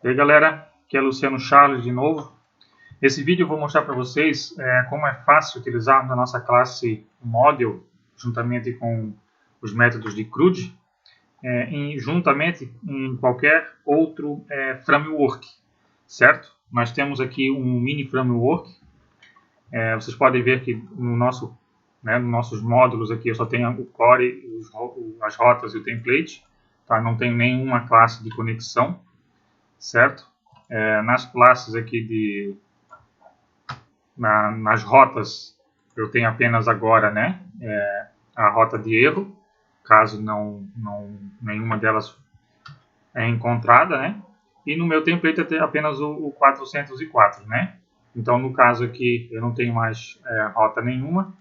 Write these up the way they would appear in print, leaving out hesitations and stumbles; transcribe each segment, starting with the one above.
E aí galera, aqui é Luciano Charles de novo. Nesse vídeo eu vou mostrar para vocês como é fácil utilizar na nossa classe Model, juntamente com os métodos de CRUD, juntamente em qualquer outro framework, certo? Nós temos aqui um mini framework. Vocês podem ver que nos nossos módulos aqui eu só tenho o core, as rotas e o template, tá? Não tenho nenhuma classe de conexão, certo? Nas classes aqui nas rotas eu tenho apenas agora, a rota de erro, caso nenhuma delas é encontrada, né? E no meu template eu tenho apenas o 404, né? Então no caso aqui eu não tenho mais rota nenhuma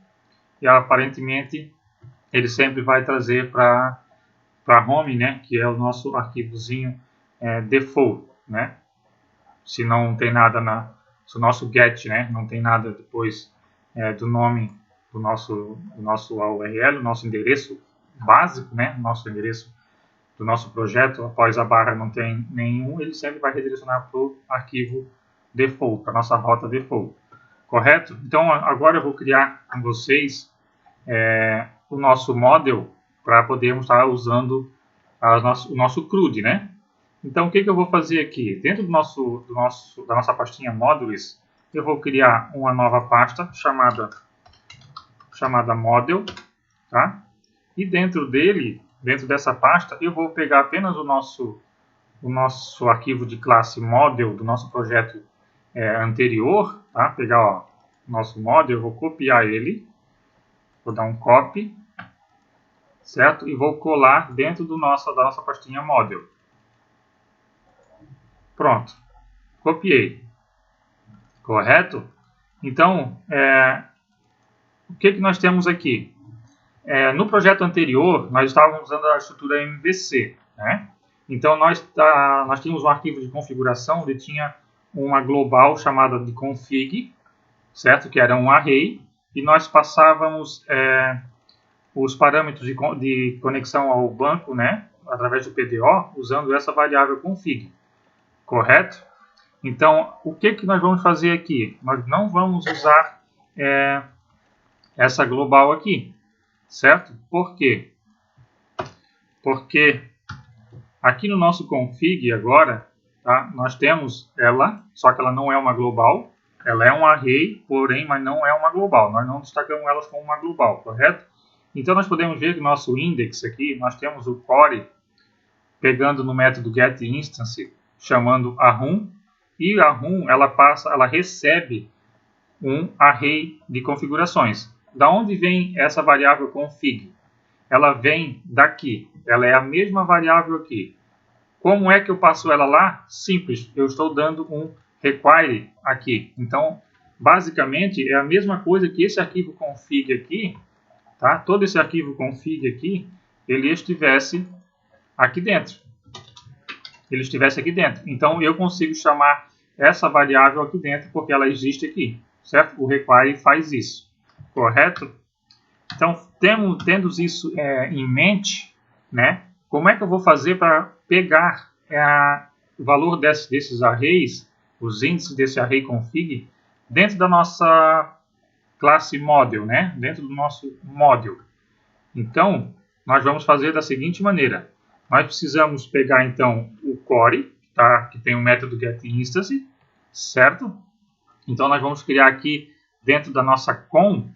e aparentemente ele sempre vai trazer para home, né? Que é o nosso arquivozinho default, né? Se não tem nada se o nosso get, né, não tem nada depois do nome do nosso URL, o nosso endereço básico, né, nosso endereço do nosso projeto, após a barra não tem nenhum, ele sempre vai redirecionar para o arquivo default, para a nossa rota default, correto? Então agora eu vou criar com vocês o nosso model para podermos estar usando o nosso CRUD, né? Então, o que eu vou fazer aqui? Dentro da nossa pastinha Modules, eu vou criar uma nova pasta chamada Model, tá? E dentro dessa pasta, eu vou pegar apenas o nosso arquivo de classe Model do nosso projeto anterior, tá? Pegar o nosso Model, eu vou copiar ele, vou dar um copy, certo? E vou colar dentro da nossa pastinha Model. Pronto, copiei, correto? Então, o que nós temos aqui? No projeto anterior, nós estávamos usando a estrutura MVC, né? Então, nós tínhamos um arquivo de configuração onde tinha uma global chamada de config, certo? Que era um array, e nós passávamos os parâmetros de conexão ao banco, né? Através do PDO, usando essa variável config. Correto? Então, o que nós vamos fazer aqui? Nós não vamos usar essa global aqui, certo? Por quê? Porque aqui no nosso config agora, tá, nós temos ela, só que ela não é uma global, ela é um array, porém, mas não é uma global. Nós não destacamos elas como uma global, correto? Então, nós podemos ver que no nosso index aqui, nós temos o core, pegando no método getInstance, chamando arrum, e a arrum ela recebe um array de configurações. Da onde vem essa variável config? Ela vem daqui, ela é a mesma variável aqui. Como é que eu passo ela lá? Simples, eu estou dando um require aqui. Então, basicamente, é a mesma coisa que esse arquivo config aqui, tá? Todo esse arquivo config aqui, ele estivesse aqui dentro. Então, eu consigo chamar essa variável aqui dentro, porque ela existe aqui, certo? O require faz isso, correto? Então, tendo isso em mente, né? Como é que eu vou fazer para pegar o valor desses arrays, os índices desse array config, dentro da nossa classe Model, né? Dentro do nosso Model. Então, nós vamos fazer da seguinte maneira. Nós precisamos pegar, então, o core, tá? Que tem o método getInstance, certo? Então, nós vamos criar aqui, dentro da nossa com,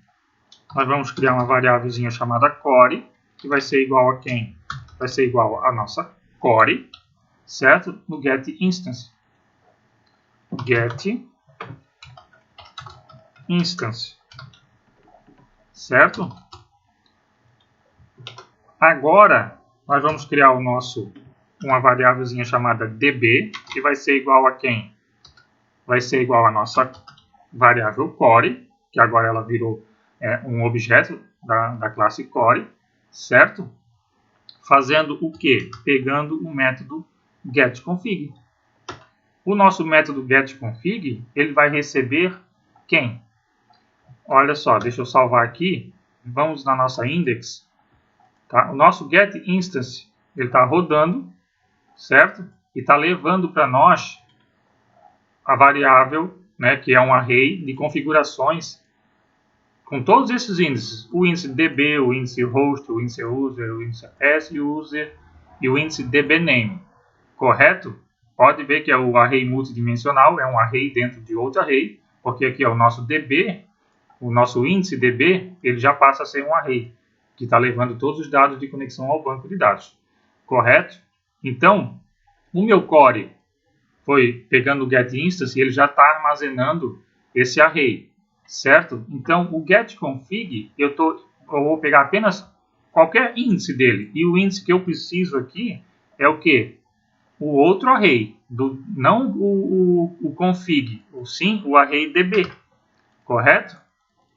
nós vamos criar uma variávelzinha chamada core, que vai ser igual a quem? Vai ser igual a nossa core, certo? No getInstance. getInstance, certo? Agora, nós vamos criar uma variávelzinha chamada db, que vai ser igual a quem? Vai ser igual a nossa variável core, que agora ela virou um objeto da classe core, certo? Fazendo o quê? Pegando o método getConfig. O nosso método getConfig, ele vai receber quem? Olha só, deixa eu salvar aqui. Vamos na nossa index. Tá? O nosso getInstance, ele está rodando, certo? e está levando para nós a variável, né, que é um array de configurações com todos esses índices, o índice DB, o índice host, o índice user, o índice pass e o índice DBName, correto? Pode ver que é o array multidimensional, é um array dentro de outro array, porque aqui é o nosso DB, o nosso índice DB, ele já passa a ser um array, que está levando todos os dados de conexão ao banco de dados, correto? Então, o meu core foi pegando o getInstance e ele já está armazenando esse array, certo? Então, o getConfig, eu vou pegar apenas qualquer índice dele. E o índice que eu preciso aqui é o quê? O outro array, não o config, sim o array DB, correto?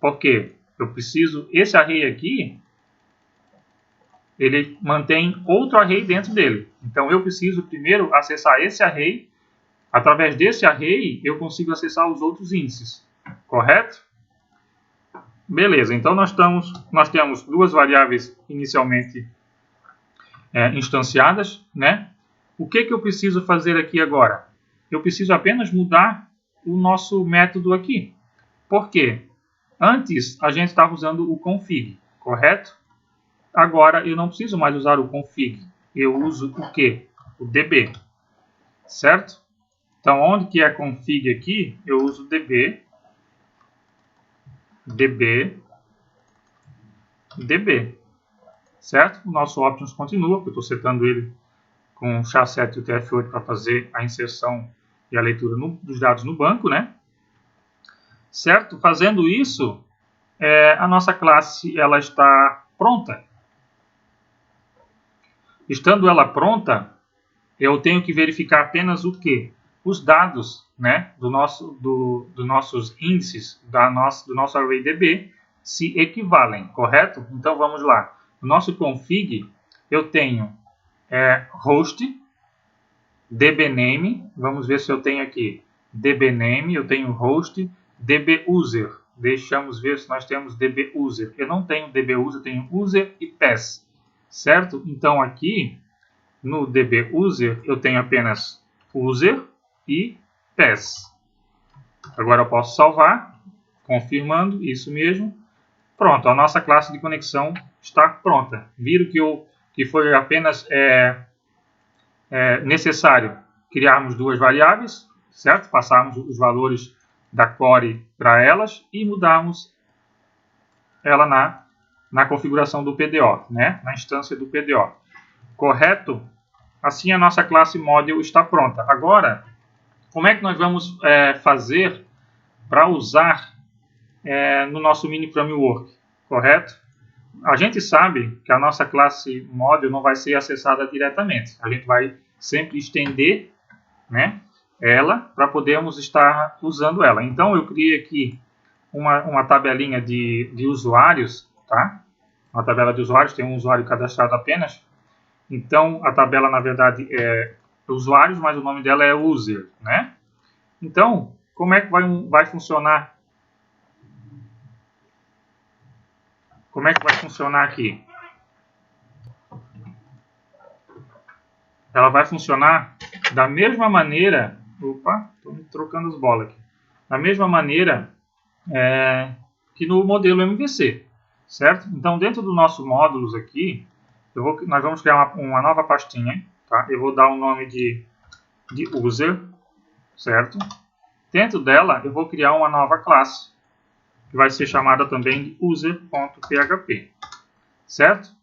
Porque eu preciso, esse array aqui, ele mantém outro array dentro dele. Então, eu preciso primeiro acessar esse array. Através desse array, eu consigo acessar os outros índices, correto? Beleza, então nós temos duas variáveis inicialmente instanciadas, né? O que eu preciso fazer aqui agora? Eu preciso apenas mudar o nosso método aqui. Por quê? Antes, a gente estava usando o config, correto? Agora, eu não preciso mais usar o config. Eu uso o quê? O db, certo? Então, onde que é config aqui, eu uso db, certo? O nosso options continua, porque eu estou setando ele com o SHA-7 e o TF8 para fazer a inserção e a leitura dos dados no banco, né? Certo? Fazendo isso, a nossa classe ela está pronta. Estando ela pronta, eu tenho que verificar apenas o quê? Os dados, né, dos nossos índices, do nosso array DB, se equivalem, correto? Então vamos lá. No nosso config, eu tenho host, dbname, vamos ver se eu tenho aqui dbname, eu tenho host, dbuser. Deixamos ver se nós temos dbuser. Eu não tenho dbuser, eu tenho user e pass, certo? Então aqui no dbuser eu tenho apenas user e pass. Agora eu posso salvar, confirmando, isso mesmo. Pronto, a nossa classe de conexão está pronta. Viram que foi apenas necessário criarmos duas variáveis, certo? Passarmos os valores da core para elas e mudarmos ela na configuração do PDO, né? Na instância do PDO. Correto? Assim a nossa classe model está pronta. Agora, como é que nós vamos fazer para usar no nosso mini framework, correto? A gente sabe que a nossa classe model não vai ser acessada diretamente. A gente vai sempre estender, né, ela para podermos estar usando ela. Então eu criei aqui uma tabelinha de usuários, tá? Uma tabela de usuários, tem um usuário cadastrado apenas. Então a tabela na verdade é usuários, mas o nome dela é user, né? Então, como é que vai funcionar? Como é que vai funcionar aqui? Ela vai funcionar da mesma maneira... Opa, estou me trocando as bolas aqui. Da mesma maneira que no modelo MVC, certo? Então, dentro do nosso módulos aqui, nós vamos criar uma nova pastinha, tá? Eu vou dar um nome de user, certo? Dentro dela, eu vou criar uma nova classe, que vai ser chamada também de user.php, certo?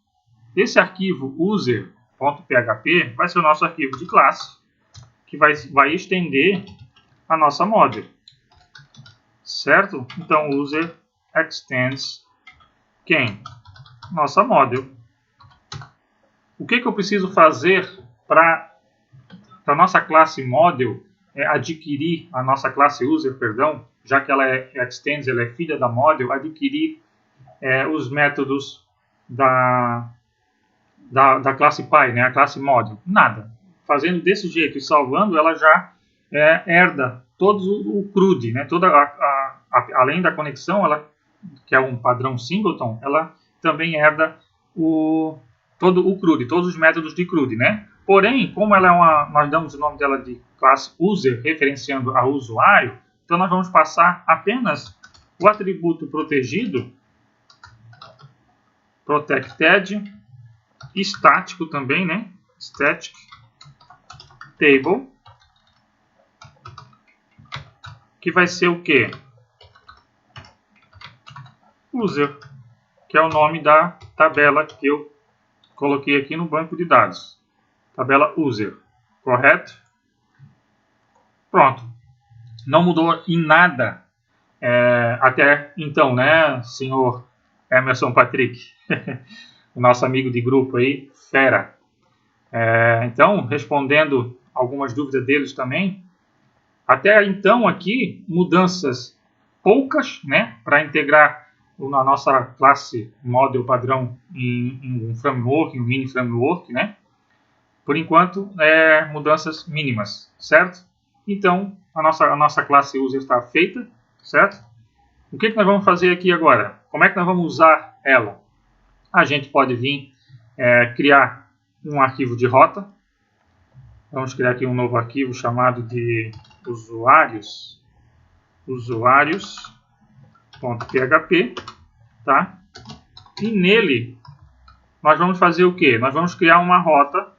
Esse arquivo user.php vai ser o nosso arquivo de classe, que vai estender a nossa model, certo? Então, user extends quem? Nossa model. O que eu preciso fazer para a nossa classe model adquirir a nossa classe user, perdão, já que ela extends, ela é filha da model, adquirir os métodos da classe Py, né, a classe model? Nada. Fazendo desse jeito e salvando, ela já herda todo o CRUD, né, além da conexão, que é um padrão singleton, ela também herda todo o CRUD, todos os métodos de CRUD, né? Porém, como ela nós damos o nome dela de classe user, referenciando a usuário, então nós vamos passar apenas o atributo protegido, protected, estático também, né? Static table, que vai ser o quê? User, que é o nome da tabela que eu coloquei aqui no banco de dados. Tabela user, correto? Pronto. Não mudou em nada até então, né, senhor Emerson Patrick? O nosso amigo de grupo aí, fera. Então, respondendo algumas dúvidas deles também, até então aqui, mudanças poucas, né, para integrar na nossa classe model padrão em um framework, em um mini framework, né? Por enquanto, mudanças mínimas, certo? Então, a nossa classe user está feita, certo? O que nós vamos fazer aqui agora? Como é que nós vamos usar ela? A gente pode vir criar um arquivo de rota. Vamos criar aqui um novo arquivo chamado de usuários.php, tá? E nele nós vamos fazer o quê? Nós vamos criar uma rota,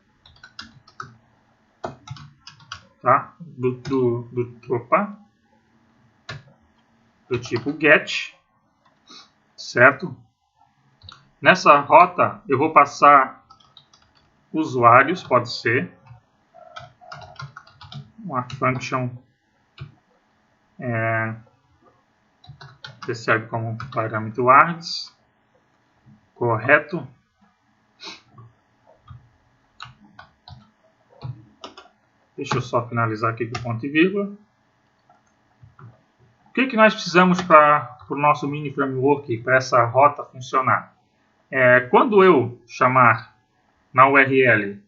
tá? do tipo get, certo? Nessa rota eu vou passar usuários, pode ser uma function recebe como parâmetro args, correto? Deixa eu só finalizar aqui com ponto e vírgula. O que nós precisamos para o nosso mini framework, para essa rota funcionar? Quando eu chamar na URL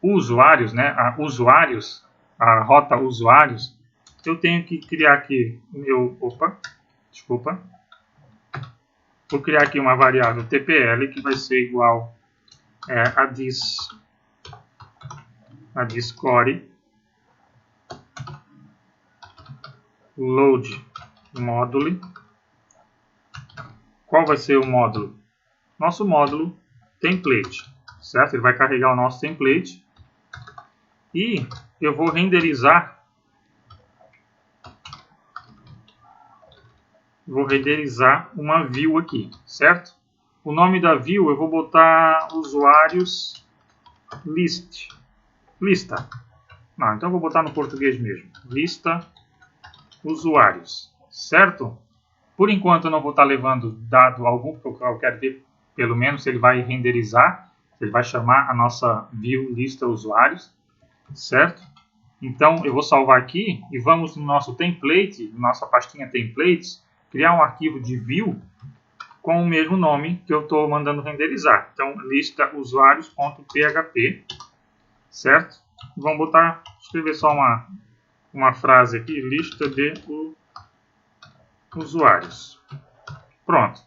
usuários, né, a rota usuários, eu tenho que criar aqui vou criar aqui uma variável TPL que vai ser igual a discore load module. Qual vai ser o módulo? Nosso módulo template, certo? Ele vai carregar o nosso template e eu vou renderizar uma view aqui, certo? O nome da view eu vou botar usuários lista. Não, então eu vou botar no português mesmo. Lista usuários, certo? Por enquanto eu não vou estar levando dado algum, porque eu quero ver pelo menos se ele vai renderizar, se ele vai chamar a nossa view lista usuários, certo? Então eu vou salvar aqui e vamos no nosso template, nossa pastinha templates, criar um arquivo de view com o mesmo nome que eu estou mandando renderizar. Então, lista usuários.php, certo? Vamos escrever só uma frase aqui, lista de usuários. Pronto.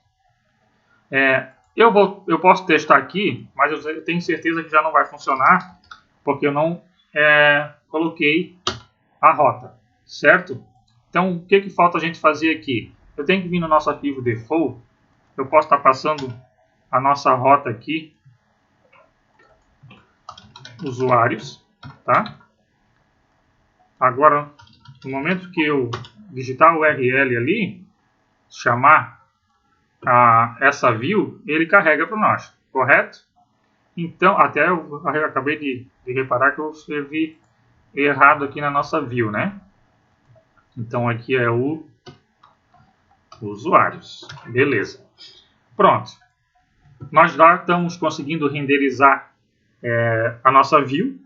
Eu posso testar aqui, mas eu tenho certeza que já não vai funcionar, porque eu não coloquei a rota, certo? Então, o que falta a gente fazer aqui? Eu tenho que vir no nosso arquivo default, eu posso estar passando a nossa rota aqui, usuários, tá? Agora, no momento que eu digitar o URL ali, chamar essa view, ele carrega para nós, correto? Então, até eu acabei de reparar que eu escrevi errado aqui na nossa view, né? Então, aqui é o usuários. Beleza. Pronto. Nós já estamos conseguindo renderizar a nossa view.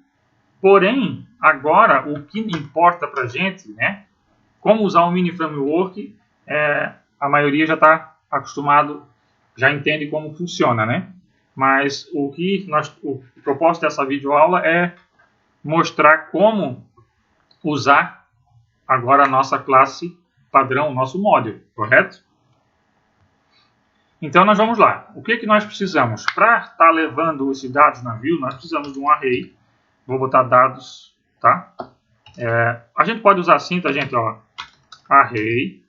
Porém, agora o que importa para a gente, né? Como usar o mini framework, a maioria já está acostumado, já entende como funciona, né? Mas o propósito dessa videoaula é mostrar como usar agora a nossa classe padrão, o nosso model, correto? Então nós vamos lá. O que nós precisamos? Para estar levando esses dados na view, nós precisamos de um array. Vou botar dados, tá? A gente pode usar assim, tá, gente? Ó, array,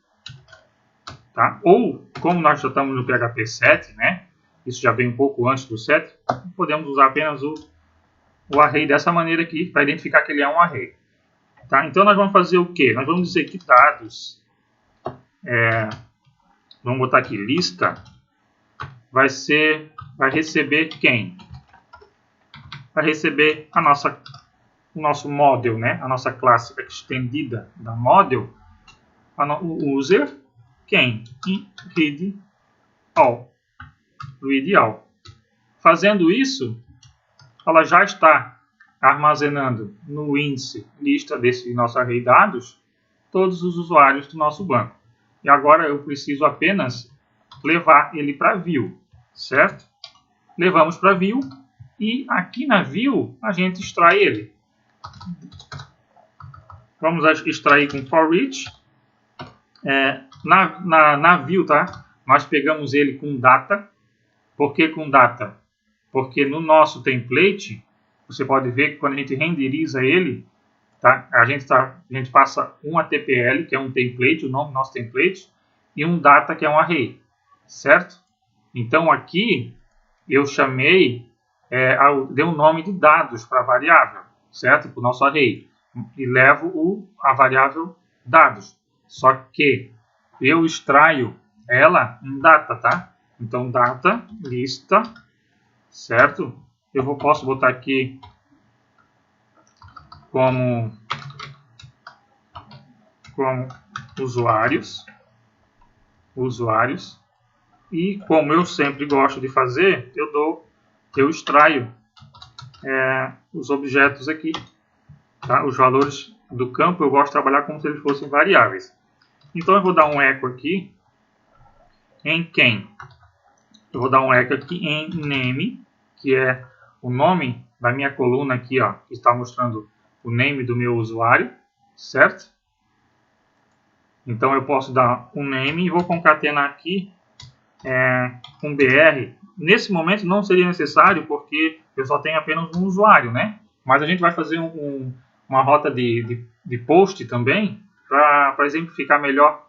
tá? Ou, como nós já estamos no PHP 7, né? Isso já vem um pouco antes do 7. Podemos usar apenas o array dessa maneira aqui, para identificar que ele é um array. Tá? Então nós vamos fazer o quê? Nós vamos dizer que dados, vamos botar aqui, lista, vai receber quem? Vai receber o nosso model, né? A nossa classe extendida da model, o user, quem? Read all. Fazendo isso, ela já está armazenando no índice lista desse nosso array dados todos os usuários do nosso banco. E agora eu preciso apenas levar ele para view, certo? Levamos para view e aqui na view a gente extrai ele. Vamos extrair com for each. Na view, tá? Nós pegamos ele com data. Por que com data? Porque no nosso template, você pode ver que quando a gente renderiza ele, tá? A gente passa um ATPL, que é um template, o nome do nosso template, e um data, que é um array, certo? Então aqui eu chamei, dei um nome de dados para a variável, certo? Para o nosso array, e levo a variável dados. Só que eu extraio ela em data, tá? Então data, lista, certo? Eu posso botar aqui como usuários, e como eu sempre gosto de fazer, eu extraio os objetos aqui, tá? Os valores do campo eu gosto de trabalhar como se eles fossem variáveis. Então eu vou dar um echo aqui em quem? Eu vou dar um echo aqui em name, que é o nome da minha coluna aqui, ó, que está mostrando o name do meu usuário, certo? Então eu posso dar um name e vou concatenar aqui um BR. Nesse momento não seria necessário porque eu só tenho apenas um usuário, né? Mas a gente vai fazer uma rota de post também para exemplificar melhor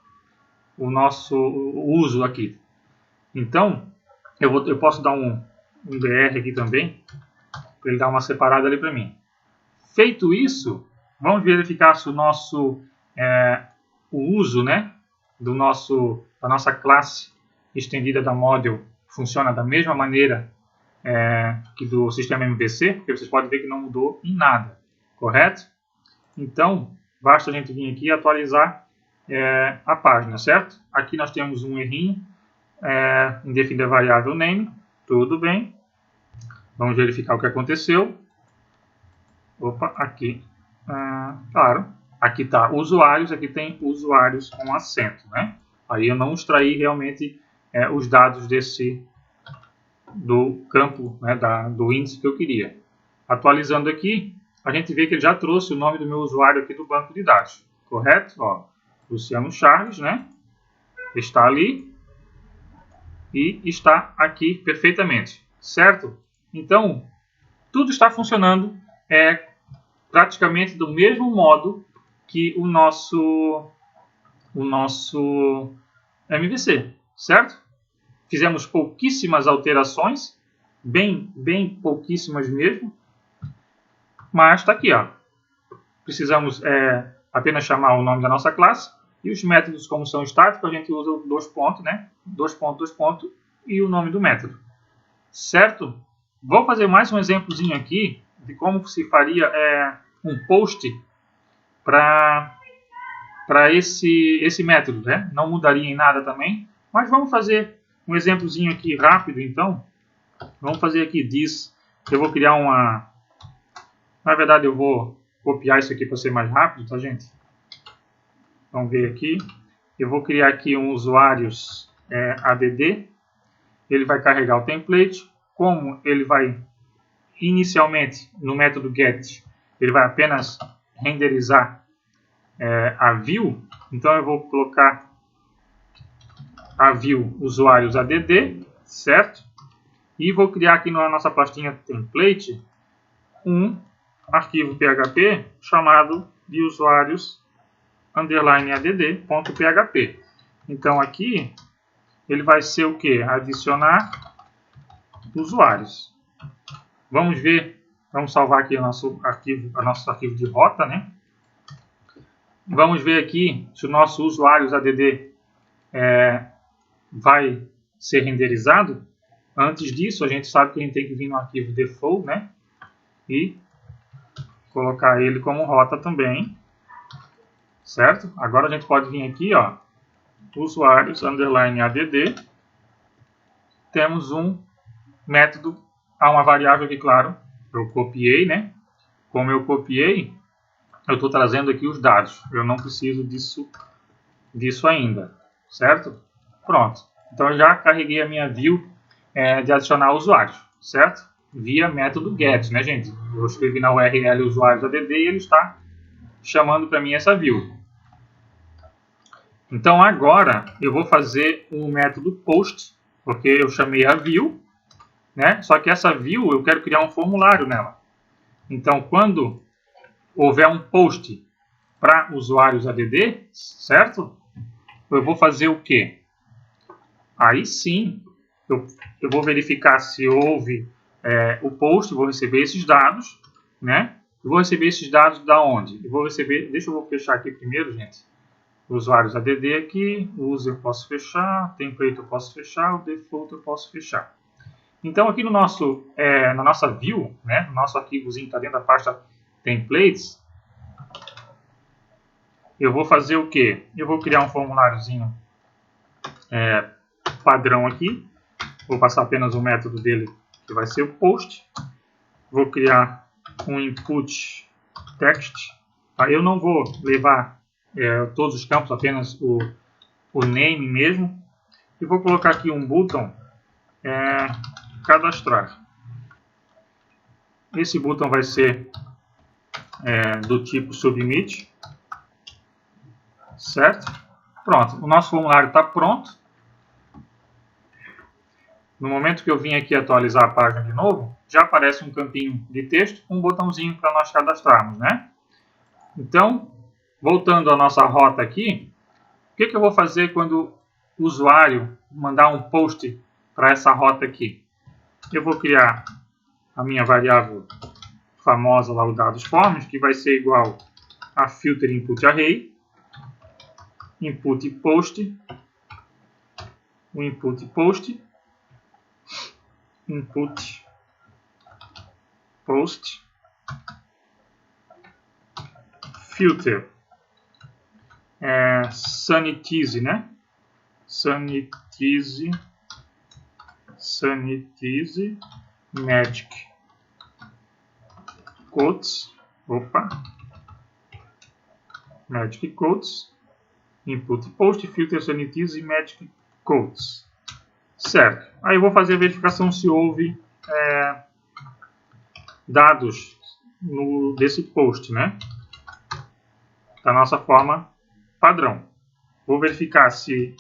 o nosso uso aqui. Então eu posso dar um BR aqui também, para ele dar uma separada ali para mim. Feito isso, vamos verificar se o nosso o uso, né, da nossa classe estendida da model funciona da mesma maneira que do sistema MVC, porque vocês podem ver que não mudou em nada, correto? Então, basta a gente vir aqui e atualizar a página, certo? Aqui nós temos um errinho, indefinida a variável name, tudo bem. Vamos verificar o que aconteceu. Opa, aqui, claro, aqui está usuários, aqui tem usuários com acento, né? Aí eu não extraí realmente os dados do campo, né, do índice que eu queria. Atualizando aqui, a gente vê que ele já trouxe o nome do meu usuário aqui do banco de dados, correto? Ó, Luciano Charles, né? Está ali e está aqui perfeitamente, certo? Então, tudo está funcionando praticamente do mesmo modo que o nosso MVC, certo? Fizemos pouquíssimas alterações, bem pouquíssimas mesmo, mas está aqui, ó. Precisamos apenas chamar o nome da nossa classe e os métodos, como são estáticos, a gente usa dois pontos, né? Dois pontos e o nome do método, certo? Vou fazer mais um exemplozinho aqui de como se faria um post para esse método, né? Não mudaria em nada também, mas vamos fazer um exemplozinho aqui rápido, então. Vamos fazer aqui this. Eu vou criar na verdade eu vou copiar isso aqui para ser mais rápido, tá, gente? Vamos ver aqui. Eu vou criar aqui um usuários add. Ele vai carregar o template. Como ele vai inicialmente no método get, ele vai apenas renderizar a view. Então eu vou colocar a view usuários add, certo? E vou criar aqui na nossa pastinha template um arquivo PHP chamado de usuários _add.php. Então aqui ele vai ser o que? Adicionar usuários. Vamos ver, vamos salvar aqui o nosso arquivo de rota, né? Vamos ver aqui se o nosso usuários add vai ser renderizado. Antes disso, a gente sabe que a gente tem que vir no arquivo default, né? E colocar ele como rota também, certo? Agora a gente pode vir aqui, ó, usuários _add. Temos um método, uma variável aqui, claro, eu copiei, né? Como eu copiei, eu estou trazendo aqui os dados. Eu não preciso disso ainda, certo? Pronto. Então eu já carreguei a minha view de adicionar usuários, certo? Via método get, né, gente? Eu escrevi na URL usuários add e ele está chamando para mim essa view. Então agora eu vou fazer um método post, porque eu chamei a view, né? Só que essa view eu quero criar um formulário nela. Então quando houver um post para usuários add, certo? Eu vou fazer o quê? Aí sim, eu vou verificar se houve o post, vou receber esses dados, né? Eu vou receber esses dados da onde? Eu vou receber, deixa eu fechar aqui primeiro, gente. Usuários add aqui, user eu posso fechar, template eu posso fechar, o default eu posso fechar. Então aqui no nosso, na nossa view, né, no nosso arquivozinho que está dentro da pasta templates, eu vou fazer o que? Eu vou criar um formuláriozinho padrão aqui. Vou passar apenas o método dele, que vai ser o post. Vou criar um input text. Eu não vou levar todos os campos, apenas o name mesmo. E vou colocar aqui um button cadastrar. Esse button vai ser do tipo submit, certo? Pronto, o nosso formulário está pronto. No momento que eu vim aqui atualizar a página de novo, já aparece um campinho de texto, um botãozinho para nós cadastrarmos, né? Então, voltando à nossa rota aqui, o que eu vou fazer quando o usuário mandar um post para essa rota aqui? Eu vou criar a minha variável famosa lá, o dados forms, que vai ser igual a filter input array, input post, o input post, input post, filter, sanitize, né? Sanitize magic quotes, magic quotes, input post, filter sanitize magic quotes, certo? Aí eu vou fazer a verificação se houve dados desse post, né? Da nossa forma padrão. Vou verificar se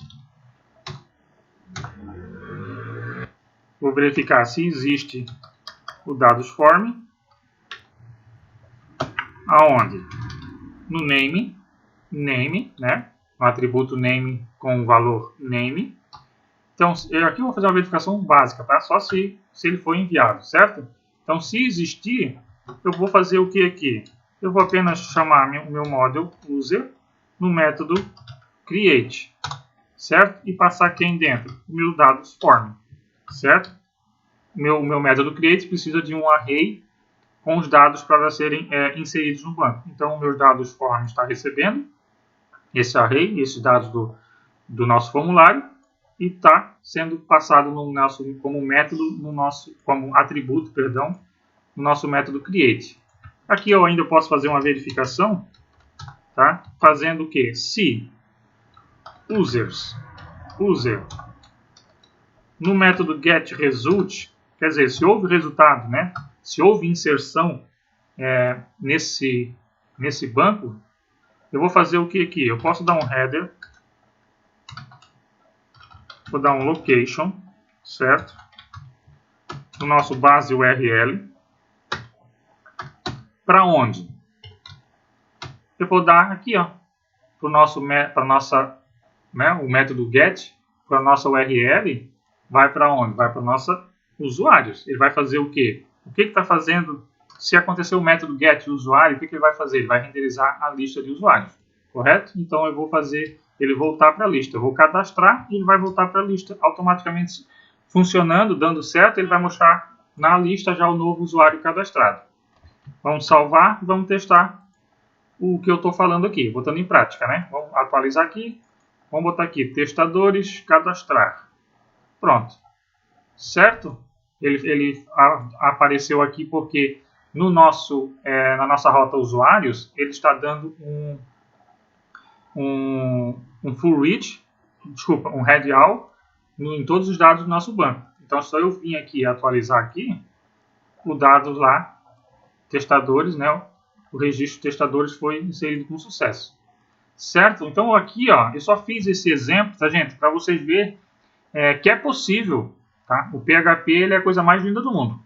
existe o dados form. Aonde? No name, né? No atributo name com o valor name. Então, aqui eu vou fazer uma verificação básica, tá? Só se ele for enviado, certo? Então, se existir, eu vou fazer o que aqui? Eu vou apenas chamar o meu model user no método create, certo? E passar quem dentro? O meu dados form, certo? Meu método create precisa de um array com os dados para serem inseridos no banco. Então, o meu dados form está recebendo esse array, esses dados do nosso formulário, e está sendo passado como método, como atributo, perdão, no nosso método create. Aqui eu ainda posso fazer uma verificação, tá? Fazendo o que? Se user no método getResult, quer dizer, se houve resultado, né? Se houve inserção nesse banco, eu vou fazer o que aqui? Eu posso dar um header vou dar um location, certo? No nosso base URL. Para onde? Eu vou dar aqui, ó, para nossa, né, o método get, para nossa URL, vai para onde? Vai para nossa usuários. Ele vai fazer o quê? O que está fazendo? Se acontecer o método get usuário, o que ele vai fazer? Ele vai renderizar a lista de usuários, correto? Então eu vou fazer ele voltar para a lista. Eu vou cadastrar e ele vai voltar para a lista automaticamente funcionando, dando certo. Ele vai mostrar na lista já o novo usuário cadastrado. Vamos salvar e vamos testar o que eu estou falando aqui, botando em prática, né? Vamos atualizar aqui. Vamos botar aqui, testadores, cadastrar. Pronto. Certo? Ele apareceu aqui porque no nosso, na nossa rota usuários, ele está dando um full reach, desculpa, um head all em todos os dados do nosso banco. Então, só eu vim aqui atualizar aqui o dado lá, testadores, né? O registro de testadores foi inserido com sucesso. Certo? Então, aqui, ó, eu só fiz esse exemplo, tá, gente? Para vocês verem que é possível, tá? O PHP ele é a coisa mais linda do mundo.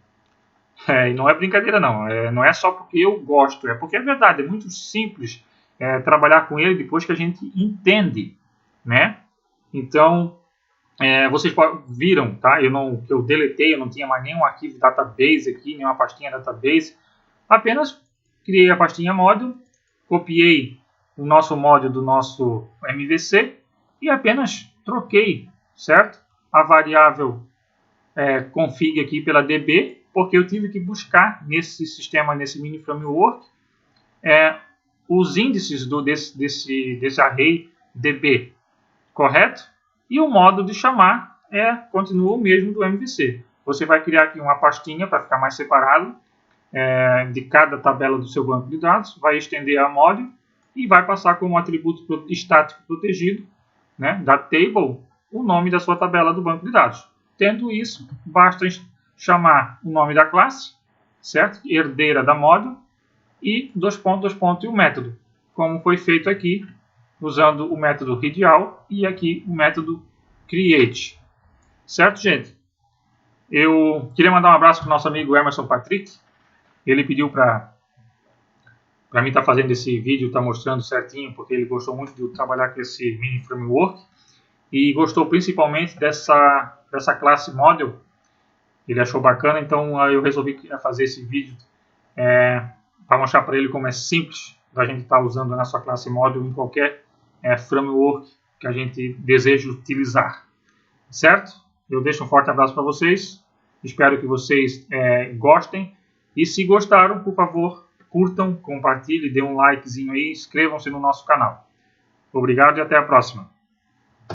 E não é brincadeira, não. Não é só porque eu gosto, é porque é verdade, é muito simples trabalhar com ele depois que a gente entende, né? Então, vocês viram, tá? Que eu deletei, eu não tinha mais nenhum arquivo database aqui, nenhuma pastinha database. Apenas criei a pastinha module, copiei o nosso module do nosso MVC e apenas troquei, certo? A variável config aqui pela DB, porque eu tive que buscar nesse sistema, nesse mini framework, os índices desse array DB, correto? E o modo de chamar continua o mesmo do MVC. Você vai criar aqui uma pastinha para ficar mais separado de cada tabela do seu banco de dados, vai estender a module e vai passar como atributo estático protegido, né, da table, o nome da sua tabela do banco de dados. Tendo isso, basta chamar o nome da classe, certo? Herdeira da module, e e o método, como foi feito aqui, usando o método readAll e aqui o método create. Certo, gente? Eu queria mandar um abraço para o nosso amigo Emerson Patrick. Ele pediu para mim estar fazendo esse vídeo, estar mostrando certinho, porque ele gostou muito de trabalhar com esse mini framework e gostou principalmente dessa classe model. Ele achou bacana, então eu resolvi fazer esse vídeo para mostrar para ele como é simples da gente estar usando a nossa classe model em qualquer framework que a gente deseja utilizar. Certo? Eu deixo um forte abraço para vocês. Espero que vocês gostem. E se gostaram, por favor, curtam, compartilhem, dêem um likezinho aí, inscrevam-se no nosso canal. Obrigado e até a próxima.